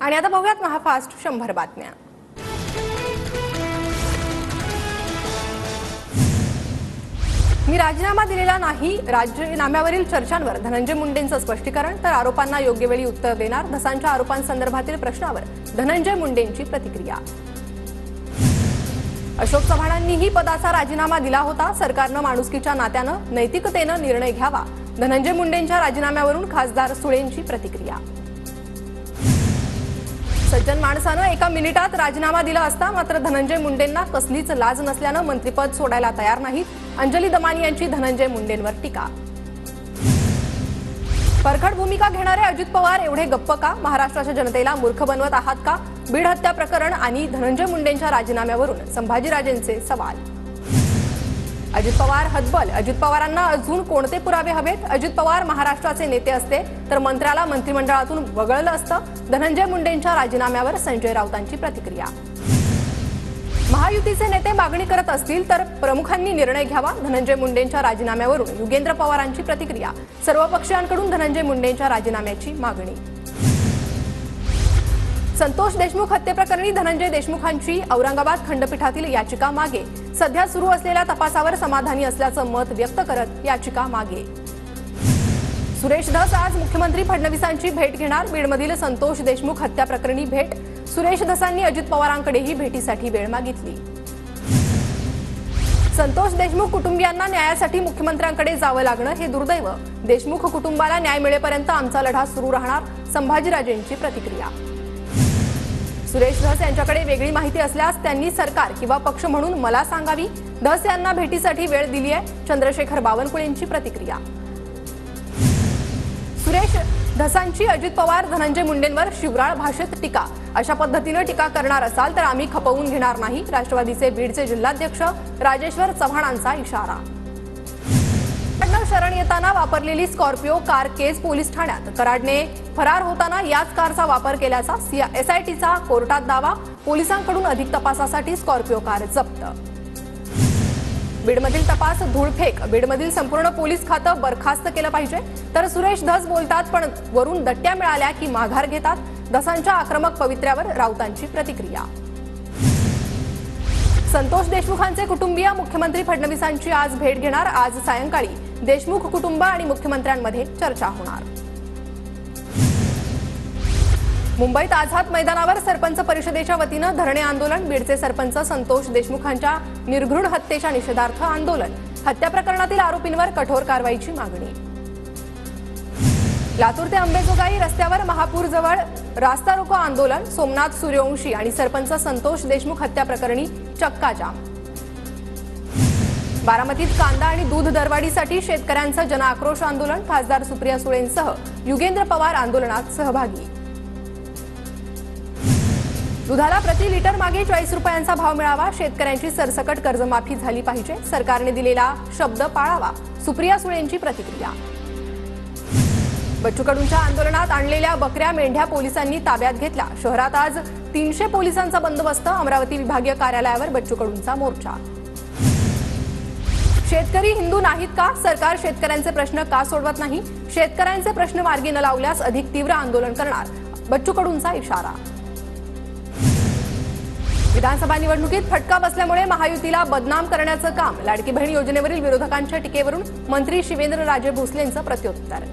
आणि आता बघूयात महाफास्ट 100 बातम्या। मी राजीनामा दिलेला नाही, राजीनाम्यावरील चर्चांवर धनंजय मुंडेंचं स्पष्टीकरण, तर आरोपांना योग्य वेळी उत्तर देणार। धसांच्या आरोपांसंदर्भातील प्रश्नावर धनंजय मुंडेंची प्रतिक्रिया। अशोक चव्हाणांनीही पदाचा राजीनामा दिला होता। सरकारनं माणुसकीच्या नात्यानं नैतिकतेनं निर्णय घ्यावा। धनंजय मुंडेंच्या राजीनाम्यावरून खासदार सुळेंची प्रतिक्रिया। सज्जन माणसानं एका मिनिटात राजीनामा दिला असता, मात्र धनंजय मुंडेंना कसलीच लाज नसल्यानं मंत्रिपद सोडायला तयार नाहीत। अंजली दमानी यांची धनंजय मुंडेंवर टीका। परखड भूमिका घेणारे अजित पवार एवढे गप्प का? महाराष्ट्राच्या जनतेला मूर्ख बनवत आहात का? बीड हत्या प्रकरण आणि धनंजय मुंडेंच्या राजीनाम्यावरून संभाजीराजेंचे सवाल। अजित पवार हतबल। अजित पवारांना अजून कोणते पुरावे हवेत? अजित पवार महाराष्ट्राचे नेते असते तर मंत्र्याला मंत्रिमंडळातून वगळलं असतं। धनंजय मुंडेंच्या राजीनाम्यावर संजय राऊतांची प्रतिक्रिया। महायुतीचे नेते मागणी करत असतील तर प्रमुखांनी निर्णय घ्यावा। धनंजय मुंडेंच्या राजीनाम्यावरून युगेंद्र पवारांची प्रतिक्रिया। सर्व पक्षीयांकडून धनंजय मुंडेंच्या राजीनाम्याची मागणी। संतोष देशमुख हत्येप्रकरणी धनंजय देशमुखांची औरंगाबाद खंडपीठातील याचिका मागे। सध्या सुरू असलेल्या तपासावर समाधानी असल्याचं मत व्यक्त करत याचिका मागे। सुरेश धस आज मुख्यमंत्री फडणवीसांची भेट घेणार। बीडमधील संतोष देशमुख हत्या प्रकरणी भेट। सुरेश धसांनी अजित पवारांकडेही भेटीसाठी वेळ मागितली। संतोष देशमुख कुटुंबियांना न्यायासाठी मुख्यमंत्र्यांकडे जावं लागणं हे दुर्दैव। देशमुख कुटुंबाला न्याय मिळेपर्यंत आमचा लढा सुरू राहणार। संभाजीराजेंची प्रतिक्रिया। सुरेश धस यांच्याकडे वेगळी माहिती असल्यास त्यांनी सरकार किंवा पक्ष म्हणून मला सांगावी। धस यांना भेटीसाठी वेळ दिली आहे। चंद्रशेखर बावनकुळेंची प्रतिक्रिया। सुरेश धसांची अजित पवार धनंजय मुंडेंवर शिवराळ भाषेत टीका। अशा पद्धतीने टीका करणार असाल तर आम्ही खपवून घेणार नाही। राष्ट्रवादीचे बीडचे जिल्हाध्यक्ष राजेश्वर चव्हाणांचा इशारा। शरण येताना वापरलेली स्कॉर्पिओ कार केज पोलीस ठाण्यात। कराडने फरार होताना याच कारचा वापर केल्याचा एसआयटीचा कोर्टात दावा। पोलिसांकडून अधिक तपासासाठी स्कॉर्पिओ कार जप्त। बीडमधील तपास धूळफेक। बीडमधील संपूर्ण पोलीस खातं बरखास्त केलं पाहिजे, तर सुरेश धस बोलतात पण वरून दट्ट्या मिळाल्या की माघार घेतात। धसांच्या आक्रमक पवित्र्यावर राऊतांची प्रतिक्रिया। संतोष देशमुखांचे कुटुंबीय मुख्यमंत्री फडणवीसांची आज भेट घेणार। आज सायंकाळी देशमुख कुटुंब आणि मुख्यमंत्र्यांमध्ये चर्चा होणार। मुंबईत आझाद मैदानावर सरपंच परिषदेच्या वतीनं धरणे आंदोलन। बीडचे सरपंच संतोष देशमुखांच्या निर्घृण हत्येच्या निषेधार्थ आंदोलन। हत्या प्रकरणातील आरोपींवर कठोर कारवाईची मागणी। लातूर ते अंबेजोगाई रस्त्यावर महापूरजवळ रास्ता रोको आंदोलन। सोमनाथ सूर्यवंशी आणि सरपंच संतोष देशमुख हत्या प्रकरणी चक्काजाम। बारामतीत कांदा आणि दूध दरवाढीसाठी शेतकऱ्यांचं जनआक्रोश आंदोलन। खासदार सुप्रिया सुळेंसह युगेंद्र पवार आंदोलनात सहभागी। दुधाला प्रति लिटर मागे 40 रुपयांचा भाव मिळावा। शेतकऱ्यांची सरसकट कर्जमाफी झाली पाहिजे। सरकारने दिलेला शब्द पाळावा। सुप्रिया सुळेंची प्रतिक्रिया। बच्चू कडूंच्या आंदोलनात आणलेल्या बकऱ्या मेंढ्या पोलिसांनी ताब्यात घेतल्या। शहरात आज 300 पोलिसांचा बंदोबस्त। अमरावती विभागीय कार्यालयावर बच्चू कडूंचा मोर्चा। शेतकरी हिंदू नाहीत का? सरकार शेतकऱ्यांचे प्रश्न का सोडवत नाही? शेतकऱ्यांचे प्रश्न मार्गी न लावल्यास अधिक तीव्र आंदोलन करणार। बच्चू कडूंचा इशारा। विधानसभा निवडणुकीत फटका बसल्यामुळे महायुतीला बदनाम करण्याचं काम। लाडकी बहीण योजनेवरील विरोधकांच्या टीकेवरून मंत्री शिवेंद्रराजे भोसलेंचं प्रत्युत्तर।